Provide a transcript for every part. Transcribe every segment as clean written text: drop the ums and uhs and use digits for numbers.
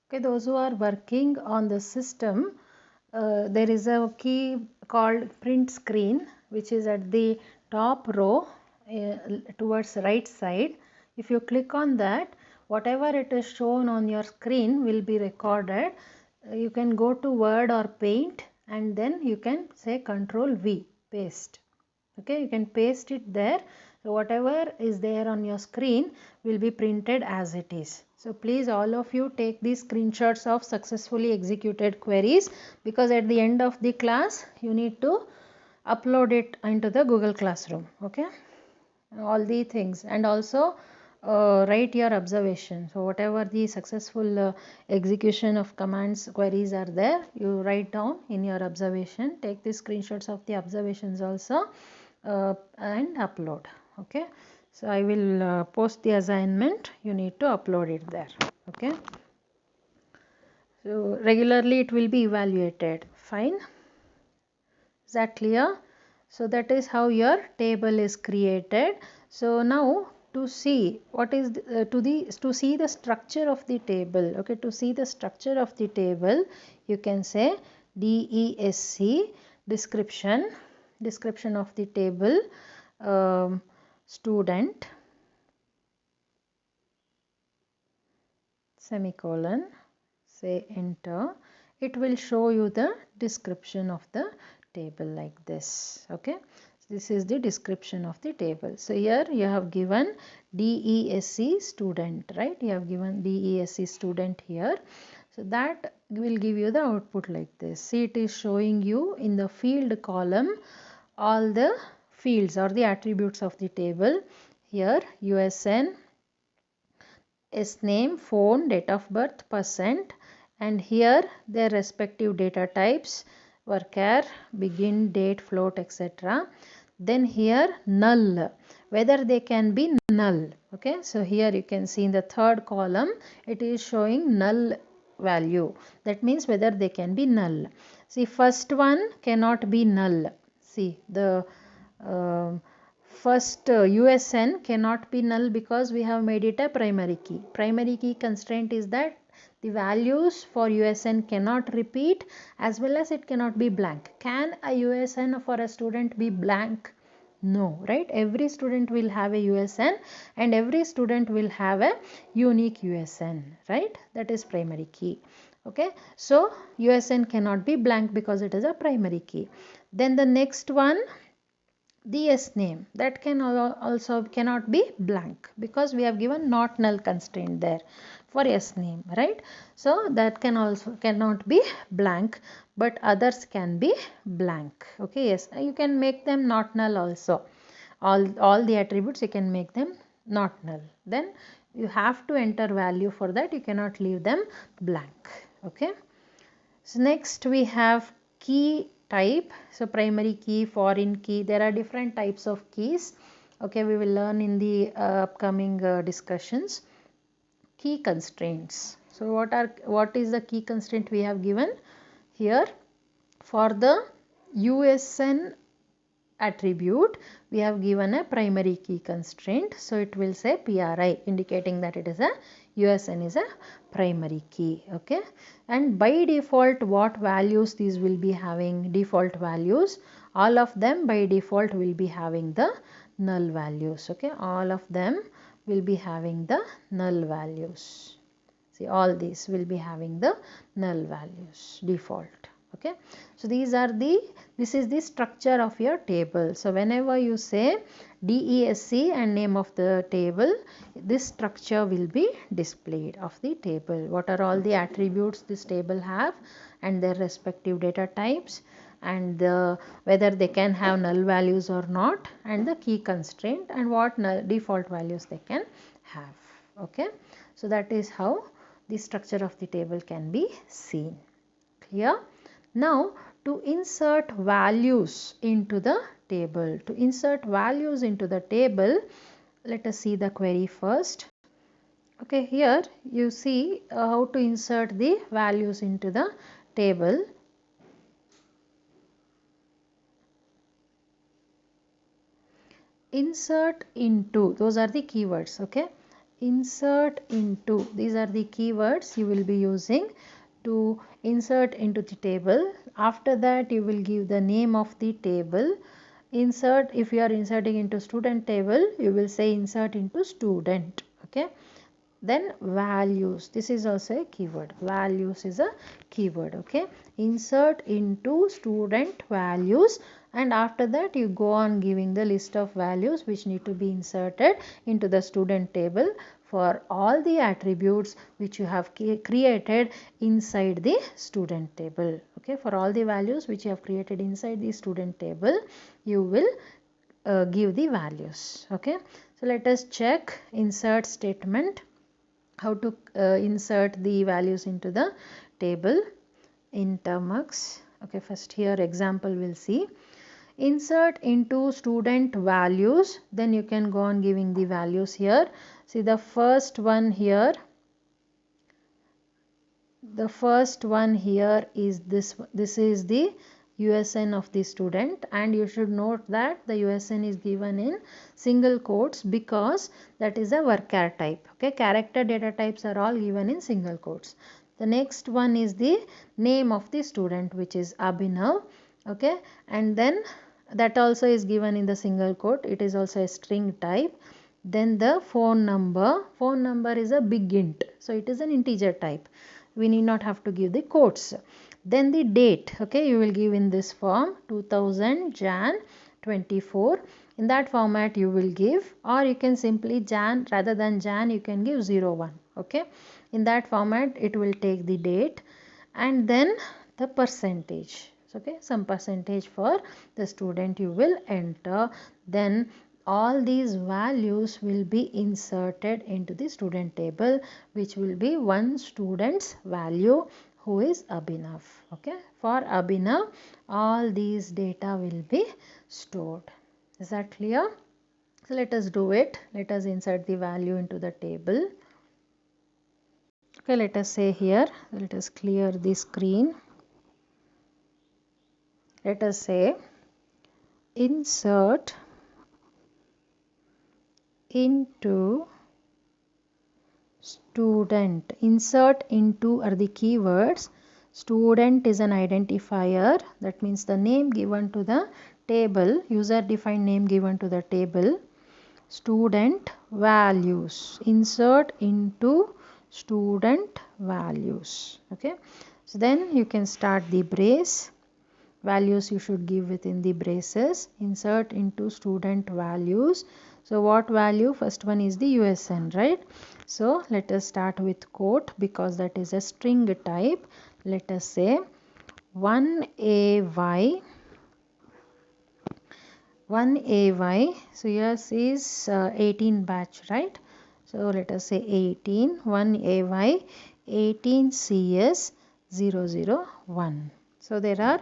Okay, those who are working on the system, there is a key called print screen, which is at the top row towards right side. If you click on that, whatever it is shown on your screen will be recorded. You can go to Word or Paint and then you can say Control V, paste. Okay, you can paste it there. So whatever is there on your screen will be printed as it is. So please all of you take these screenshots of successfully executed queries, because at the end of the class you need to upload it into the Google Classroom. Okay, all the things, and also write your observation. So whatever the successful execution of commands queries are there, you write down in your observation. Take the screenshots of the observations also and upload. Okay, so I will post the assignment. You need to upload it there. Okay, so regularly it will be evaluated. Fine, is that clear? So that is how your table is created. So now to see what is to see the structure of the table. Okay, to see the structure of the table, you can say DESC, description of the table, student, semicolon, say enter. It will show you the description of the table like this. Okay, this is the description of the table. So here you have given DESC student, right? You have given DESC student here. So that will give you the output like this. See, it is showing you in the field column all the fields or the attributes of the table. Here USN, name, phone, date of birth, percent, and here their respective data types, varchar, begin, date, float, etc. Then here null, whether they can be null. Okay, so here you can see in the third column it is showing null value. That means whether they can be null. See, first one cannot be null. See, the first USN cannot be null because we have made it a primary key. Primary key constraint is that the values for USN cannot repeat, as well as it cannot be blank. Can a USN for a student be blank? No, right? Every student will have a USN and every student will have a unique USN, right? That is primary key. Okay, so USN cannot be blank because it is a primary key. Then the next one, the name, that can also cannot be blank because we have given not null constraint there for name, right? So that can also cannot be blank, but others can be blank. Okay, yes, you can make them not null also. All the attributes you can make them not null. Then you have to enter value for that. You cannot leave them blank. Okay, so next we have key type. So primary key, foreign key, there are different types of keys. Okay, we will learn in the upcoming discussions. Key constraints. So what is the key constraint we have given here? For the USN attribute, we have given a primary key constraint. So it will say PRI, indicating that it is a USN is a primary key. Okay, and by default what values these will be having? Default values, all of them by default will be having the null values. Okay, all of them will be having the null values. See, all these will be having the null values default. Okay, so this is the structure of your table. So whenever you say DESC and name of the table, this structure will be displayed of the table. What are all the attributes this table have and their respective data types, and whether they can have null values or not, and the key constraint and what default values they can have. Okay, so that is how the structure of the table can be seen. Clear? Now to insert values into the table. To insert values into the table, let us see the query first. Okay, here you see how to insert the values into the table. Insert into, those are the keywords. Okay, insert into, these are the keywords you will be using to insert into the table. After that you will give the name of the table. Insert, if you are inserting into student table, you will say insert into student. Okay, then values, this is also a keyword, values is a keyword. Okay, insert into student values, and after that you go on giving the list of values which need to be inserted into the student table for all the attributes which you have created inside the student table. Okay, for all the values which you have created inside the student table, you will give the values. Okay, so let us check insert statement, how to insert the values into the table in Termux. Okay, first here example we'll see. Insert into student values, then you can go on giving the values here. See the first one here, is this is the USN of the student, and you should note that the USN is given in single quotes because that is a varchar type. Okay, character data types are all given in single quotes. The next one is the name of the student, which is Abhinav. Okay, and then that also is given in the single quote, it is also a string type. Then the phone number is a big int, so it is an integer type, we need not have to give the quotes. Then the date, okay, you will give in this form 2000 Jan 24, in that format you will give, or you can simply Jan, rather than Jan you can give 01. Okay, in that format it will take the date, and then the percentage. Okay, some percentage for the student you will enter. Then all these values will be inserted into the student table, which will be one student's value, who is Abhinav. Okay, for Abhinav all these data will be stored. Is that clear? So let us do it. Let us insert the value into the table. Okay, let us say here, let us clear the screen. Let us say insert into student. Insert into are the keywords. Student is an identifier, that means the name given to the table, user defined name given to the table. Student values, insert into student values. Okay, so then you can start the brace. Values you should give within the braces. Insert into student values. So what value? First one is the USN, right? So let us start with quote because that is a string type. Let us say 1AY. 1AY. So yours is 18 batch, right? So let us say 18. 1AY 18CS 001. So there are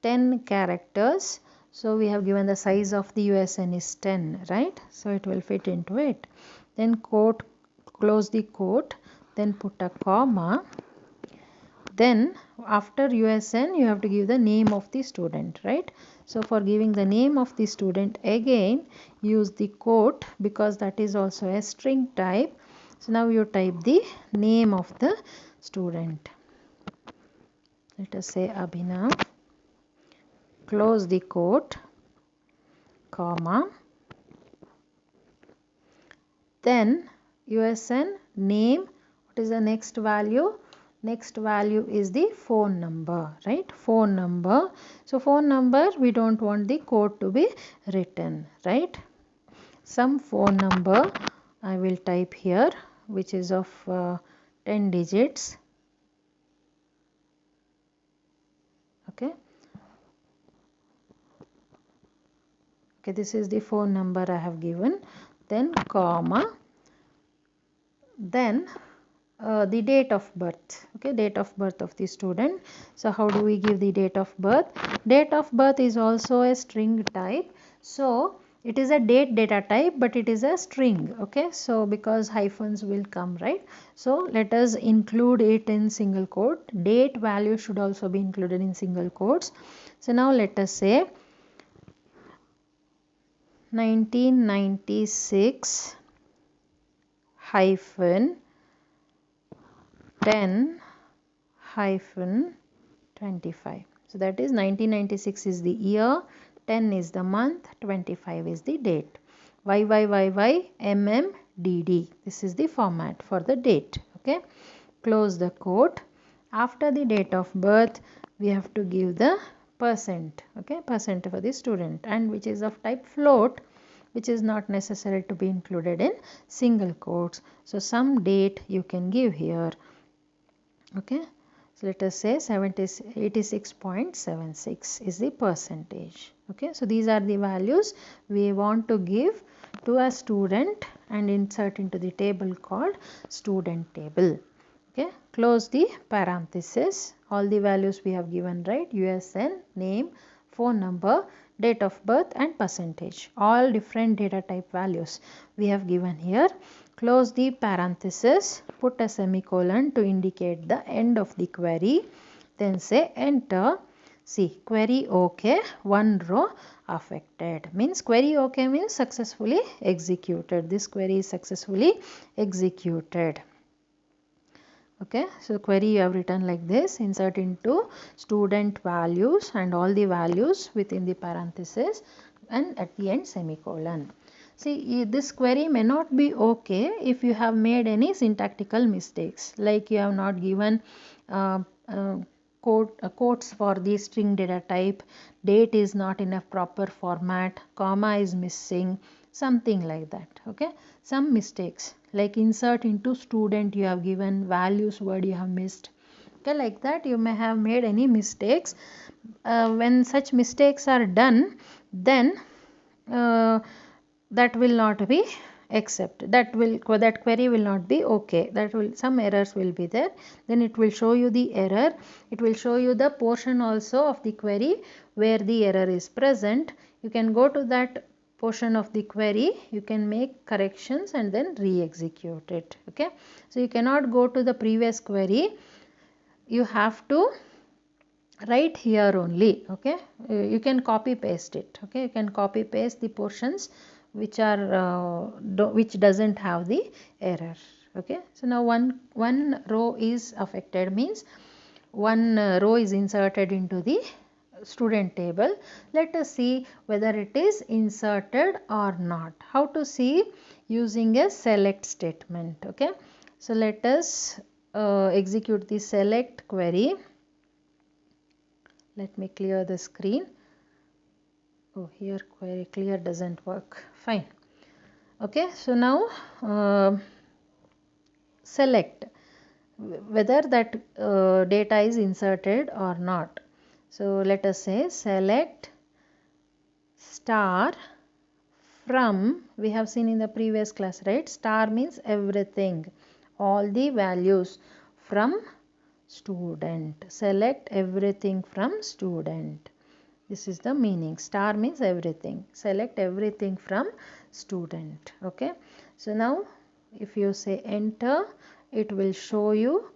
10 characters. So we have given the size of the USN is 10, right? So it will fit into it. Then quote, close the quote, then put a comma. Then after USN you have to give the name of the student, right? So for giving the name of the student, again use the quote because that is also a string type. So now you type the name of the student. Let us say Abhinav. Close the quote, comma. Then USN name. What is the next value? Next value is the phone number, right? Phone number. So phone number, we don't want the code to be written, right? Some phone number I will type here, which is of 10 digits. Okay. Okay, this is the phone number I have given. Then comma. Then the date of birth. Okay, date of birth of the student. So how do we give the date of birth? Date of birth is also a string type. So it is a date data type, but it is a string. Okay, so because hyphens will come, right? So let us include it in single quote. Date value should also be included in single quotes. So now let us say 1996 hyphen 10 hyphen 25. So that is 1996 is the year, 10 is the month, 25 is the date. YYYYMMDD. This is the format for the date. Okay. Close the quote. After the date of birth, we have to give the percent. Okay. Percent for the student, and which is of type float, which is not necessary to be included in single quotes. So some date you can give here. Okay. So let us say 86.76 is the percentage. Okay. So these are the values we want to give to a student and insert into the table called student table. Okay. Close the parenthesis. All the values we have given, right? USN, name, phone number, date of birth and percentage. All different data type values we have given here. Close the parenthesis, put a semicolon to indicate the end of the query. Then say enter. See, query OK, one row affected. Means query OK means successfully executed. This query is successfully executed. Okay, so query you have written like this, insert into student values and all the values within the parenthesis and at the end semicolon. See, this query may not be okay if you have made any syntactical mistakes, like you have not given quotes for the string data type, date is not in a proper format, comma is missing, something like that. Okay, some mistakes like insert into student you have given, values word you have missed. Okay, like that you may have made any mistakes. When such mistakes are done, then that will not be accepted, that query will not be okay, some errors will be there. Then it will show you the error, it will show you the portion also of the query where the error is present. You can go to that portion of the query, you can make corrections and then re-execute it. Okay, so you cannot go to the previous query, you have to write here only. Okay, you can copy paste it. Okay, you can copy paste the portions which are which doesn't have the error. Okay, so now one row is affected, means one row is inserted into the student table. Let us see whether it is inserted or not. How to see? Using a select statement. Okay, so let us execute the select query. Let me clear the screen. Oh, here query clear doesn't work. Fine. Okay, so now select whether that data is inserted or not. So let us say select star from, we have seen in the previous class, right? Star means everything, all the values from student. Select everything from student. This is the meaning. Star means everything. Select everything from student. Okay. So now if you say enter, it will show you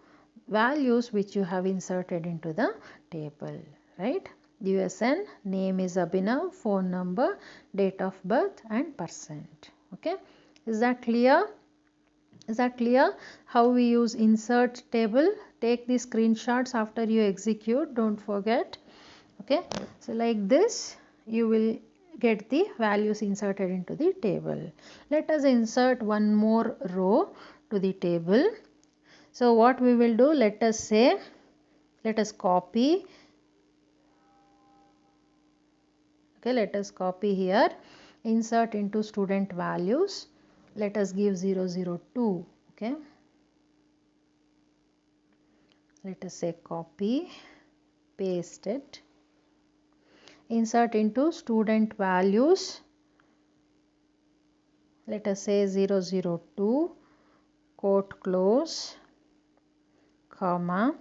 values which you have inserted into the table, right? USN, name is Abhinav, phone number, date of birth and percent. Okay. Is that clear? Is that clear how we use insert table? Take the screenshots after you execute, don't forget. Okay, so like this you will get the values inserted into the table. Let us insert one more row to the table. So what we will do, let us say, let us copy. Okay, let us copy here, insert into student values. Let us give 002. Okay, let us say copy, paste it. Insert into student values. Let us say 002, quote close, comma.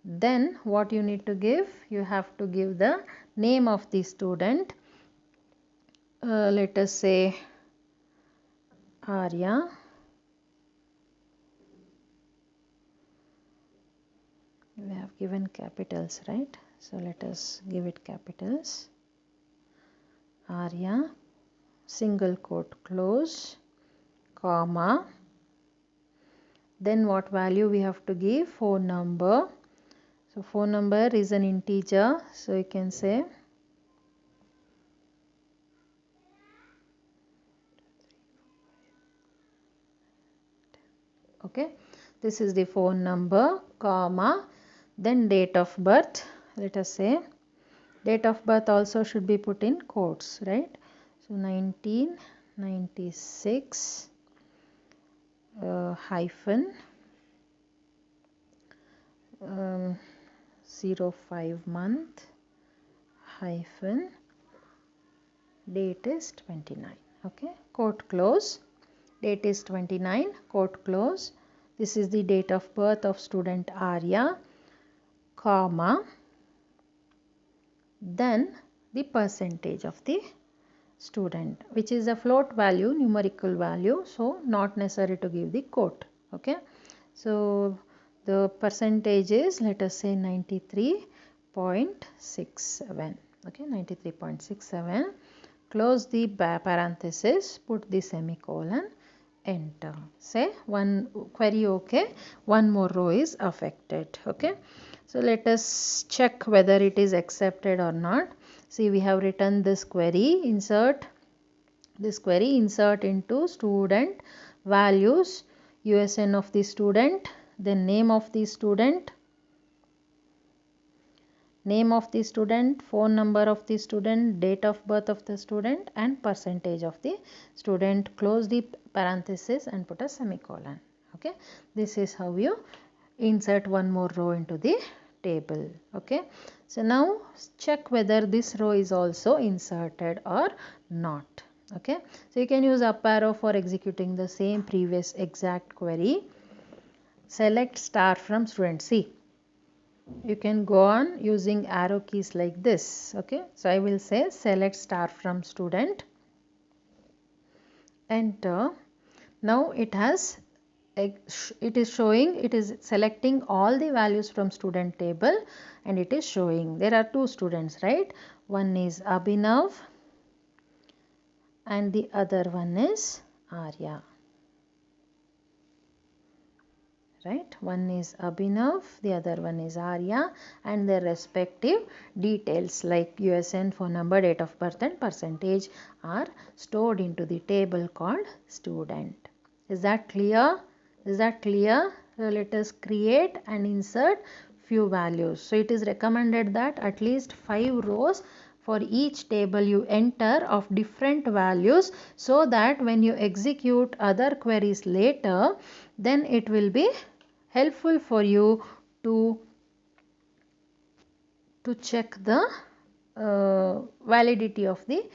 Then what you need to give? You have to give the name of the student. Let us say Arya. We have given capitals, right? So let us give it capitals. Arya, single quote close, comma. Then what value we have to give? Phone number. So phone number is an integer, so you can say okay, this is the phone number, comma, then date of birth. Let us say date of birth also should be put in quotes, right? So 1996 hyphen 05 month hyphen date is 29. Okay, quote close. Date is 29, quote close. This is the date of birth of student Arya, comma, then the percentage of the student, which is a float value, numerical value, so not necessary to give the quote. Okay, so the percentage is, let us say, 93.67. okay, 93.67. Close the parenthesis, put the semicolon, enter. Say one query okay, one more row is affected. Okay, so let us check whether it is accepted or not. See, we have written this query, insert into student values, USN of the student, then name of the student, phone number of the student, date of birth of the student, and percentage of the student. Close the parenthesis and put a semicolon. Okay, this is how you insert one more row into the table. Okay, so now check whether this row is also inserted or not. Okay, so you can use up arrow for executing the same previous exact query. Select star from student. See, you can go on using arrow keys like this. Okay, so I will say select star from student, enter. Now it is showing, it is selecting all the values from student table, and it is showing there are two students, right? One is Abhinav and the other one is Arya. Right, one is Abhinav, the other one is Arya, and their respective details like USN, phone number, date of birth, and percentage are stored into the table called student. Is that clear? Is that clear? So let us create and insert few values. So it is recommended that at least 5 rows for each table you enter of different values, so that when you execute other queries later, then it will be helpful for you to check the validity of the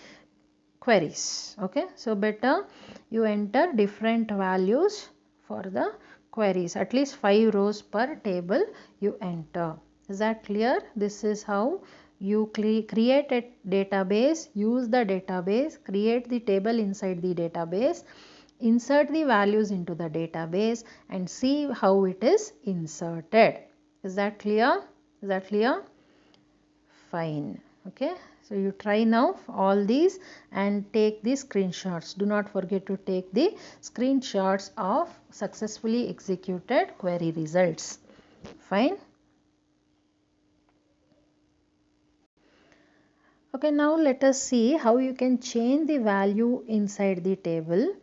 queries. Okay, so better you enter different values for the queries, at least 5 rows per table you enter. Is that clear? This is how you create a database, use the database, create the table inside the database, insert the values into the database, and see how it is inserted. Is that clear? Is that clear? Fine. Okay, so you try now all these and take the screenshots. Do not forget to take the screenshots of successfully executed query results. Fine. Okay, now let us see how you can change the value inside the table.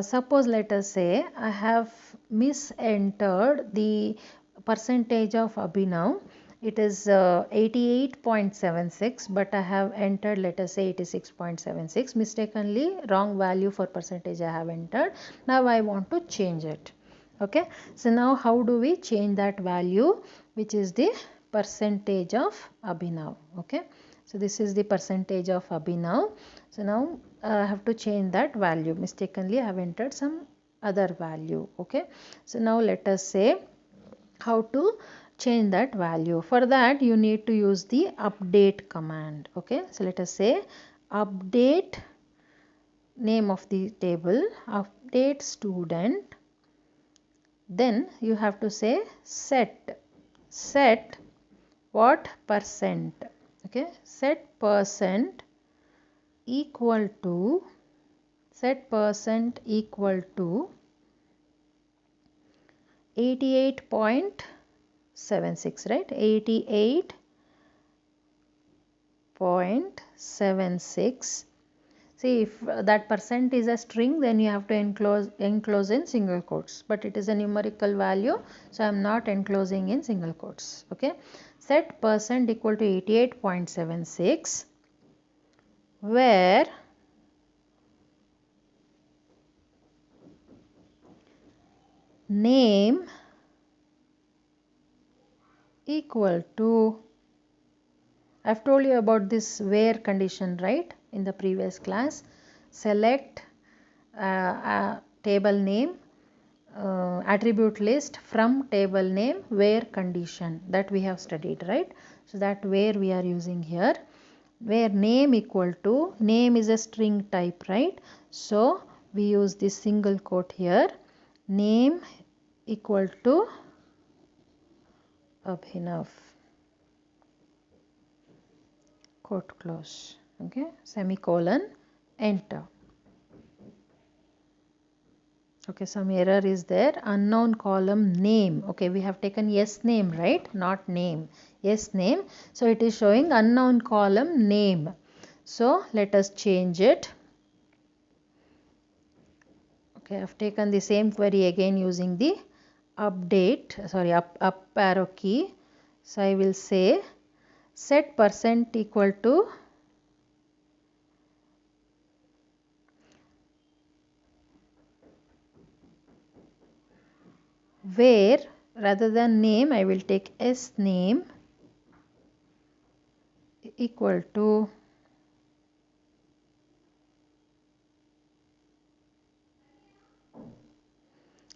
Suppose let us say I have misentered the percentage of Abhinav. It is 88.76, but I have entered, let us say, 86.76. Mistakenly wrong value for percentage I have entered. Now I want to change it. Okay, so now how do we change that value, which is the percentage of Abhinav? Okay, so this is the percentage of Abhinav. So now I have to change that value. Mistakenly I have entered some other value. Okay, so now let us say how to change that value. For that you need to use the update command. Okay, so let us say update name of the table, update student, then you have to say set what percent. Okay, set percent equal to 88.76, right? 88.76. See, if that percent is a string, then you have to enclose in single quotes, but it is a numerical value, so I am not enclosing in single quotes. Okay, set percent equal to 88.76, where name equal to, I've told you about this where condition, right, in the previous class. Select table name, attribute list from table name where condition, that we have studied, right? So that where we are using here, where name equal to, name is a string type, right? So we use this single quote here, name equal to Abhinav, quote close. Okay, semicolon, enter. Okay, some error is there. Unknown column name. Okay, we have taken yes name, right? Not name. Yes name. So it is showing unknown column name. So let us change it. Okay, I have taken the same query again using the update, sorry, up arrow key. So I will say set percent equal to where, rather than name I will take s name equal to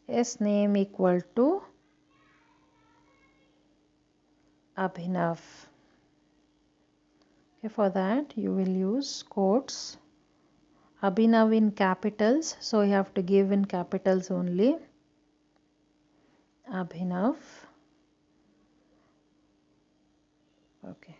s name equal to Abhinav. Okay, for that you will use quotes, Abhinav in capitals, so you have to give in capitals only, Abhinav. Okay,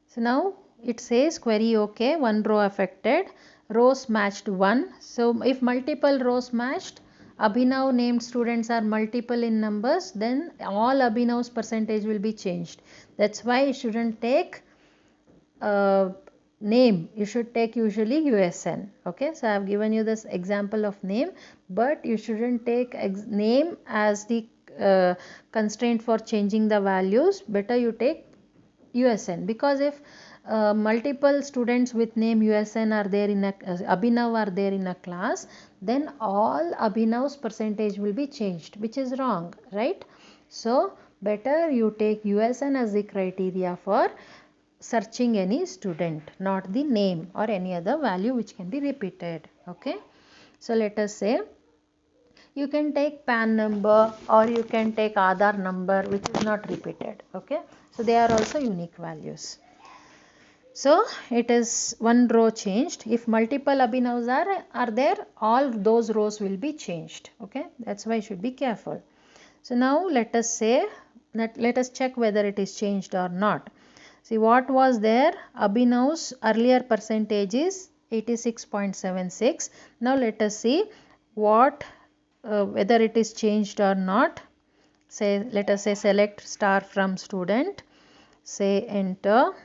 so now it says query okay, one row affected, rows matched 1. So if multiple rows matched, Abhinav named students are multiple in numbers, then all Abhinav's percentage will be changed. That's why you shouldn't take name, you should take usually USN. Okay, so I have given you this example of name, but you shouldn't take name as the constraint for changing the values. Better you take USN, because if multiple students with name USN are there in a Abhinav are there in a class, then all Abhinav's percentage will be changed, which is wrong, right? So better you take USN as the criteria for searching any student, not the name or any other value which can be repeated. Okay, so let us say you can take PAN number or you can take Aadhaar number which is not repeated. Okay, so they are also unique values. So it is one row changed. If multiple Abhinavs are there, all those rows will be changed. Okay, that's why you should be careful. So now let us say that, let us check whether it is changed or not. See what was there, Abhinav's earlier percentage is 86.76. Now let us see what whether it is changed or not. Say, let us say select star from student, say enter.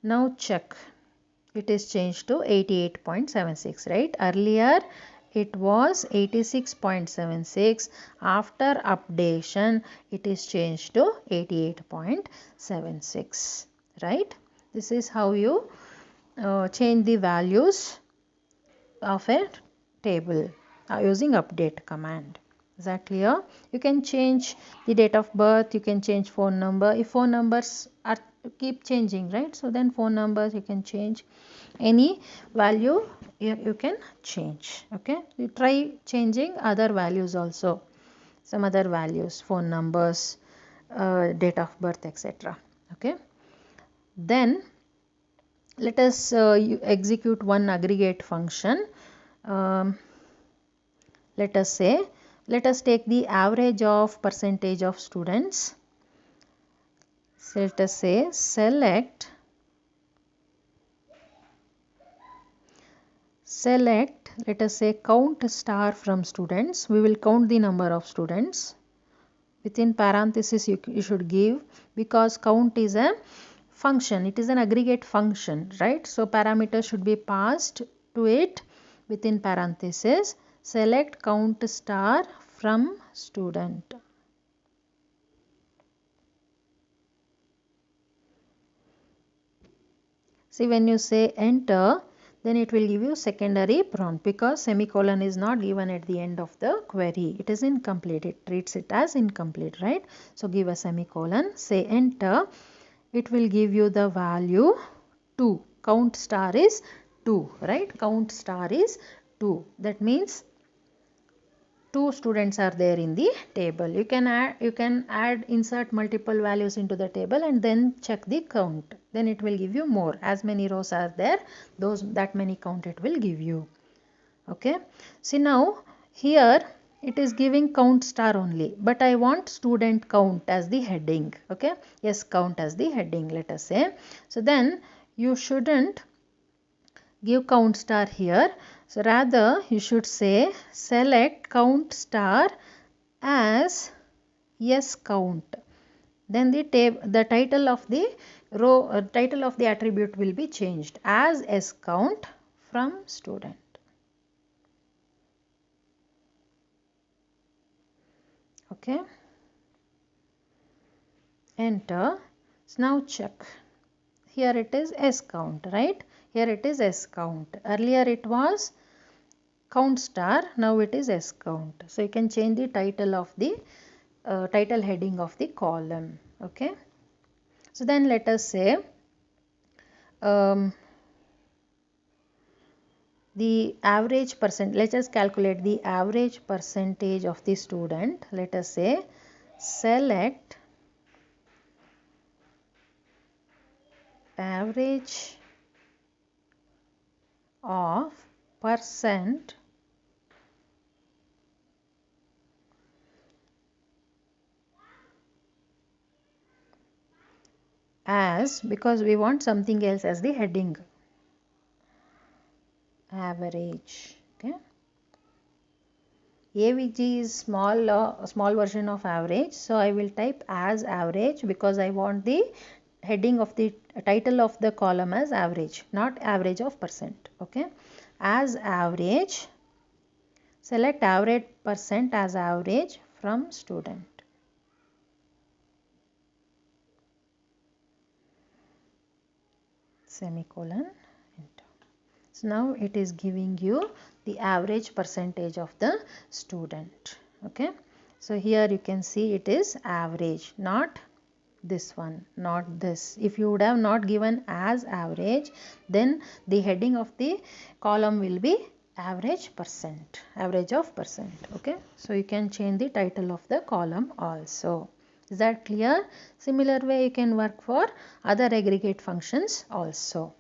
Now check, it is changed to 88.76, right? Earlier it was 86.76. After updation it is changed to 88.76, right? This is how you change the values of a table using update command. Is that clear? You can change the date of birth, you can change phone number. If phone numbers are keep changing, right? So then phone numbers you can change, any value you can change. Okay, you try changing other values also, some other values, phone numbers, date of birth, etc. Okay, then let us execute one aggregate function. Let us say, let us take the average of percentage of students. So let us say select select, let us say, count star from students. We will count the number of students. Within parenthesis you should give, because count is a function, it is an aggregate function, right? So parameters should be passed to it. Within parenthesis, select count star from student. See, when you say enter, then it will give you secondary prompt, because semicolon is not given at the end of the query. It is incomplete. It treats it as incomplete, right? So give a semicolon, say enter. It will give you the value 2. Count star is 2, right? Count star is 2. That means 2 students are there in the table. You can add, insert multiple values into the table and then check the count. Then it will give you more. As many rows are there, that many count it will give you. Okay. See, now here it is giving count star only, but I want student count as the heading. Okay. Yes, count as the heading, let us say. So then you shouldn't give count star here. So rather you should say select count star as yes count. Then the title of the row, title of the attribute will be changed as yes count from student. Okay. Enter. So now check. Here it is S count, right? Here it is S count. Earlier it was count star. Now it is S count. So you can change the title of the title heading of the column. Okay. So then let us say the average percent. Let us calculate the average percentage of the student. Let us say select average of percent as, because we want something else as the heading, average. Okay. AVG is small version of average, so I will type as average because I want the heading of the title of the column as average, not average of percent. Okay. As average, select average percent as average from student. Semicolon. Enter. So now it is giving you the average percentage of the student. Okay. So here you can see it is average, not this one, not this. If you would have not given as average, then the heading of the column will be average percent, average of percent. Okay. So you can change the title of the column also. Is that clear? Similar way you can work for other aggregate functions also.